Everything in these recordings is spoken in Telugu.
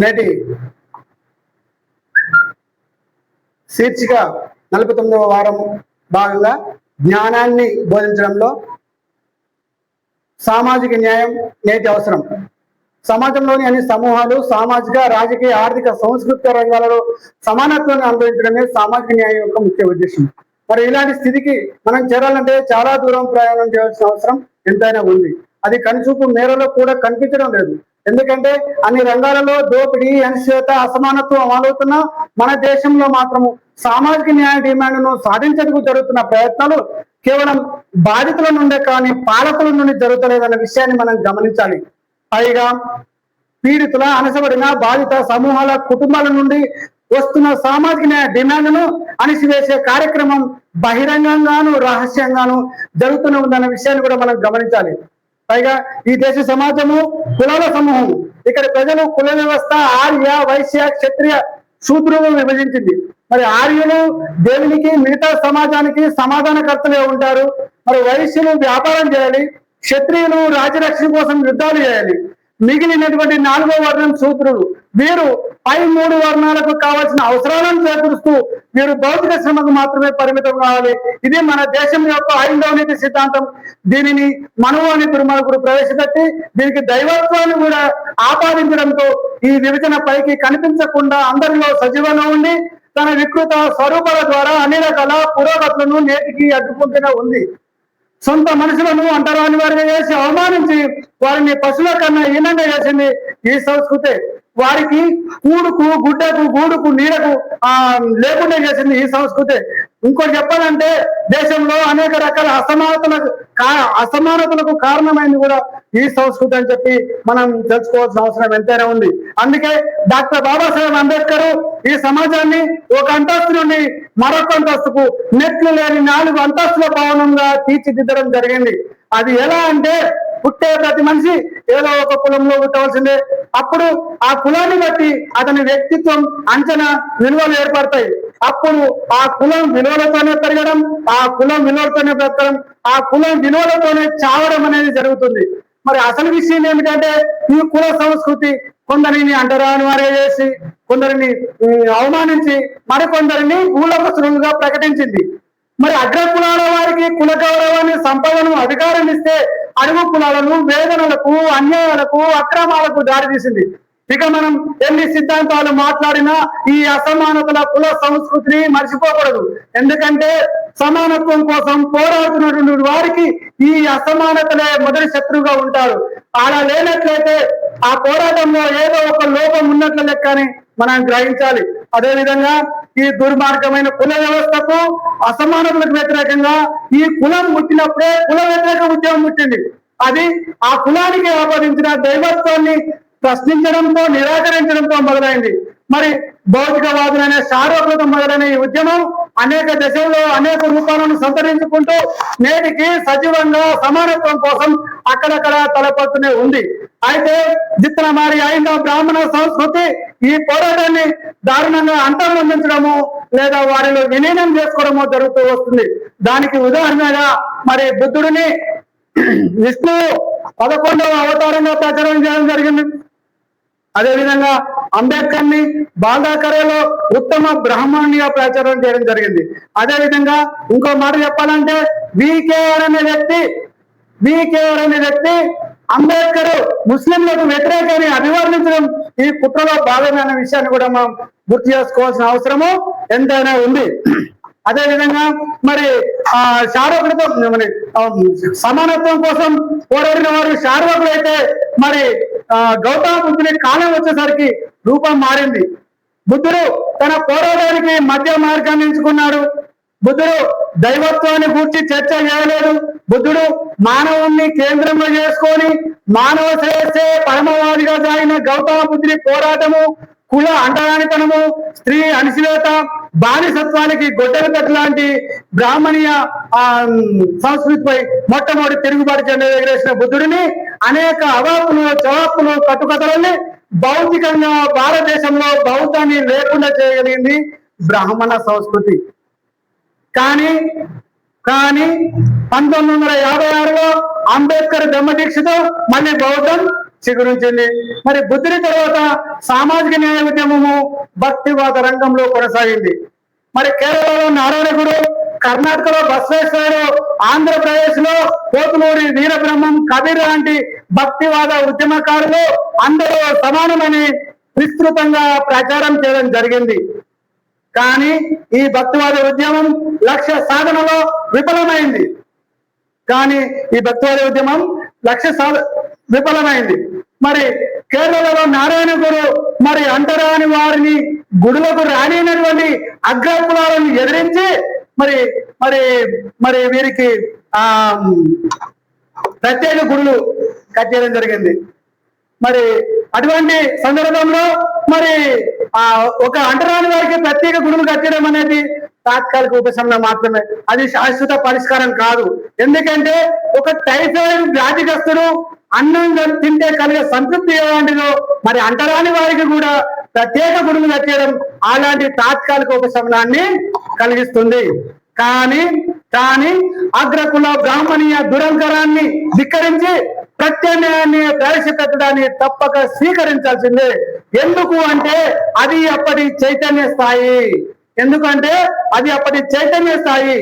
నేటి శీర్షిక 49వ వారం భాగంగా జ్ఞానాన్ని బోధించడంలో సామాజిక న్యాయం నేటి అవసరం. సమాజంలోని అన్ని సమూహాలు సామాజిక, రాజకీయ, ఆర్థిక, సాంస్కృతిక రంగాలలో సమానత్వాన్ని అనుభవించడమే సామాజిక న్యాయం యొక్క ముఖ్య ఉద్దేశం. మరి ఇలాంటి స్థితికి మనం చేరాలంటే చాలా దూరం ప్రయాణం చేయాల్సిన అవసరం ఎంతైనా ఉంది. అది కనుచూపు మేరలో కూడా కనిపించడం లేదు. ఎందుకంటే అన్ని రంగాలలో దోపిడీ, అనిశ్చిత, అసమానత్వం అమలవుతున్నా మన దేశంలో మాత్రము సామాజిక న్యాయ డిమాండ్ను సాధించేందుకు జరుగుతున్న ప్రయత్నాలు కేవలం బాధితుల నుండే కానీ పాలకుల నుండి జరుగుతలేదన్న విషయాన్ని మనం గమనించాలి. పైగా పీడితుల, అణచబడిన, బాధిత సమూహాల కుటుంబాల నుండి వస్తున్న సామాజిక న్యాయ డిమాండ్ను అణిసివేసే కార్యక్రమం బహిరంగంగాను రహస్యంగాను జరుగుతూనే ఉందన్న విషయాన్ని కూడా మనం గమనించాలి. పైగా ఈ దేశ సమాజము కులాల సమూహం. ఇక్కడ ప్రజలు కుల వ్యవస్థ ఆర్య, వైశ్య, క్షత్రియ, శూద్రులు విభజించింది. మరి ఆర్యులు దేవునికి, మిగతా సమాజానికి సమాధానకర్తలే ఉంటారు. మరి వైశ్యులు వ్యాపారం చేయాలి, క్షత్రియులు రాజ్యరక్షణ కోసం యుద్ధాలు చేయాలి. మిగిలినటువంటి 4వ వర్ణం శూద్రులు. వీరు పై 3 వర్ణాలకు కావాల్సిన అవసరాలను చేకూరుస్తూ వీరు భౌతిక శ్రమకు మాత్రమే పరిమితం కావాలి. ఇది మన దేశం యొక్క ఐదవ నీతి సిద్ధాంతం. దీనిని మనువు అని దుర్మార్గుడు ప్రవేశపెట్టి దీనికి దైవత్వాన్ని కూడా ఆపాదించడంతో ఈ విభజన పైకి కనిపించకుండా అందరిలో సజీవంగా ఉండి తన వికృత స్వరూపాల ద్వారా అన్ని రకాల పురోగతులను నేటికి అడ్డుకుంటూనే ఉంది. సొంత మనుషులను అంటరాని వారిని చేసి అవమానించి వారిని పశువుల కన్నా హీనంగా చేసింది ఈ సంస్కృతి. వారికి కూడుకు, గుడ్డకు, గూడుకు, నీడకు లేకుండా చేసింది ఈ సంస్కృతి. ఇంకోటి చెప్పాలంటే దేశంలో అనేక రకాల అసమానతలకు కారణమైంది కూడా ఈ సంస్కృతి అని చెప్పి మనం తెలుసుకోవాల్సిన అవసరం ఎంతైనా ఉంది. అందుకే డాక్టర్ బాబాసాహెబ్ అంబేద్కర్ ఈ సమాజాన్ని ఒక అంతస్తు నుండి మరొక అంతస్తుకు నెట్లు లేని 4 అంతస్తుల భవనంగా తీర్చిదిద్దడం జరిగింది. అది ఎలా అంటే పుట్టే ప్రతి మనిషి ఏదో ఒక కులంలో పుట్టవలసిందే. అప్పుడు ఆ కులాన్ని బట్టి అతని వ్యక్తిత్వం, అంచనా, విలువలు ఏర్పడతాయి. అప్పుడు ఆ కులం విలువలతోనే పెరగడం, ఆ కులం విలువలతోనే బ్రతకడం, ఆ కులం విలువలతోనే చావడం అనేది జరుగుతుంది. మరి అసలు విషయం ఏమిటంటే ఈ కుల సంస్కృతి కొందరిని అంటరాని వారే చేసి, కొందరిని అవమానించి, మరికొందరిని ఊలపసులుగా ప్రకటించింది. మరి అగ్ర కులాల వారికి కుల గౌరవాన్ని, సంపదను, అధికారం ఇస్తే అడుగు కులాలను వేదనలకు, అన్యాయాలకు, అక్రమాలకు దారితీసింది. ఇక మనం ఎన్ని సిద్ధాంతాలు మాట్లాడినా ఈ అసమానతల కుల సంస్కృతిని మర్చిపోకూడదు. ఎందుకంటే సమానత్వం కోసం పోరాడుతున్నటువంటి వారికి ఈ అసమానతలే మొదటి శత్రువుగా ఉంటారు. అలా లేనట్లయితే ఆ పోరాటంలో ఏదో ఒక లోపం ఉన్నట్లు లెక్కని మనం గ్రహించాలి. అదేవిధంగా ఈ దుర్మార్గమైన కుల వ్యవస్థకు, అసమానతలకు వ్యతిరేకంగా ఈ కులం పుట్టినప్పుడే కుల వ్యతిరేక ఉద్యమం పుట్టింది. అది ఆ కులానికి ఆపాదించిన దైవత్వాన్ని ప్రశ్నించడంతో, నిరాకరించడంతో మొదలైంది. మరి భౌతికవాదులైన శారోకులతో మొదలైన ఈ ఉద్యమం అనేక దశల్లో అనేక రూపాలను సంతరించుకుంటూ నేటికి సజీవంగా సమానత్వం కోసం అక్కడక్కడ తలపడుతూనే ఉంది. అయితే జిత్తనమారి ఐదవ బ్రాహ్మణ సంస్కృతి ఈ పోరాటాన్ని దారుణంగా అంతర్మొందించడము లేదా వారిలో విలీనం చేసుకోవడము జరుగుతూ వస్తుంది. దానికి ఉదాహరణగా మరి బుద్ధుడిని విష్ణువు 11వ అవతారంగా ప్రచారం చేయడం జరిగింది. అదేవిధంగా అంబేద్కర్ ని బాల్దాకరలో ఉత్తమ బ్రాహ్మణునిగా ప్రచారం చేయడం జరిగింది. అదేవిధంగా ఇంకో మాట చెప్పాలంటే వికేఆర్ అనే వ్యక్తి అంబేద్కర్ ముస్లింలకు వ్యతిరేకాన్ని అభివర్ణించడం ఈ కుట్రలో భాగమైన విషయాన్ని కూడా మనం గుర్తు చేసుకోవాల్సిన అవసరము ఎంతైనా ఉంది. అదేవిధంగా మరి శారోకులతో మరి సమానత్వం కోసం పోరాడిన వారు శారోకులు అయితే మరి గౌతమ బుద్ధుని కాలం వచ్చేసరికి రూపం మారింది. బుద్ధుడు తన పోరాటానికి మధ్య మార్గాన్ని ఎంచుకున్నాడు. బుద్ధుడు దైవత్వాన్ని గురించి చర్చ చేయలేదు. బుద్ధుడు మానవుణ్ణి కేంద్రంలో చేసుకొని మానవ శ్రేయస్సే పరమవాదిగా సాగిన గౌతమ బుద్ధుని పోరాటము కుల అంటరానితనము, స్త్రీ అణిసివేత, బానిసత్వానికి గొడ్డలి పెట్టలాంటి బ్రాహ్మణీయ సంస్కృతిపై మొట్టమొదటి తిరుగుబాటు చెంద ఎగరేసిన బుద్ధుడిని అనేక అవాకులు, చవాకులు, కట్టుకథలని భౌతికంగా భారతదేశంలో బౌద్ధాన్ని లేకుండా చేయగలిగింది బ్రాహ్మణ సంస్కృతి. కానీ 1956లో అంబేద్కర్ బ్రహ్మదీక్షతో మళ్ళీ బౌద్ధం చిగురించింది. మరి బుద్ధుని తర్వాత సామాజిక న్యాయ ఉద్యమము భక్తివాద రంగంలో కొనసాగింది. మరి కేరళలో నారాయణగుడు, కర్ణాటకలో బసవేశ్వరుడు, ఆంధ్రప్రదేశ్ లో పోతులూరి వీరబ్రహ్మం, కబీర్ లాంటి భక్తివాద ఉద్యమకారులు అందరూ సమానమని విస్తృతంగా ప్రచారం చేయడం జరిగింది. కానీ ఈ భక్తివాద ఉద్యమం లక్ష్య సాధనలో విఫలమైంది. మరి కేరళలో నారాయణగురు మరి అంటరాని వారిని గుడులకు రానినటువంటి అగ్రకులాలను ఎదిరించి మరి మరి మరి వీరికి ప్రత్యేక గుడులు కట్టేయడం జరిగింది. మరి అటువంటి సందర్భంలో మరి ఒక అంటరాని వారికి ప్రత్యేక గుడులు కట్టడం అనేది తాత్కాలిక ఉపశమనం మాత్రమే, అది శాశ్వత పరిష్కారం కాదు. ఎందుకంటే ఒక టైఫాయిడ్ వ్యాధిగ్రస్తుడు అన్నం తింటే కలిగే సంతృప్తి ఎలాంటిదో మరి అంటరాని వారికి కూడా ప్రత్యేక గుడులు కట్టడం అలాంటి తాత్కాలిక ఉపశమనాన్ని కలిగిస్తుంది. కానీ అగ్రకుల బ్రాహ్మణీయ దురంకరాన్ని ధిక్కరించి ప్రత్యామ్నాయాన్ని ప్రవేశపెట్టడాన్ని తప్పక స్వీకరించాల్సిందే. ఎందుకు అంటే అది అప్పటి చైతన్య స్థాయి.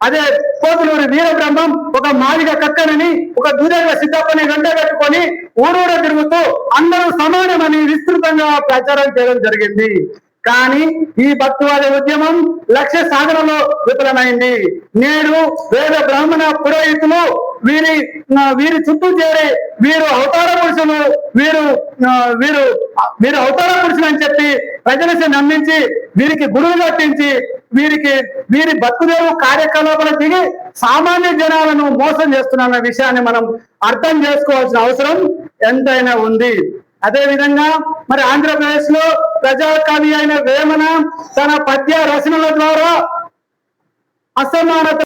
అదే పోతులూరి వీరబ్రహ్మం ఒక మాలిక కక్కనని, ఒక దూరంగ సిద్ధప్పని గంట కట్టుకొని ఊరూర తిరుగుతూ అందరూ సమానమని విస్తృతంగా ప్రచారం చేయడం జరిగింది. కానీ ఈ భక్తివాద ఉద్యమం లక్ష్య సాధనలో విఫలమైంది. నేడు వేద బ్రాహ్మణ పురోహితులు వీరి చుట్టూ చేరి వీరు అవతార పురుషులు అని చెప్పి ప్రజలను నమ్మించి వీరికి గురువు కట్టించి వీరి బతుకుదేవు కార్యకలాపాలు దిగి సామాన్య జనాలను మోసం చేస్తున్న విషయాన్ని మనం అర్థం చేసుకోవాల్సిన అవసరం ఎంతైనా ఉంది. అదే విధంగా మరి ఆంధ్రప్రదేశ్ లో ప్రజాకవి అయిన వేమన తన పద్య రచనల ద్వారా అసమానత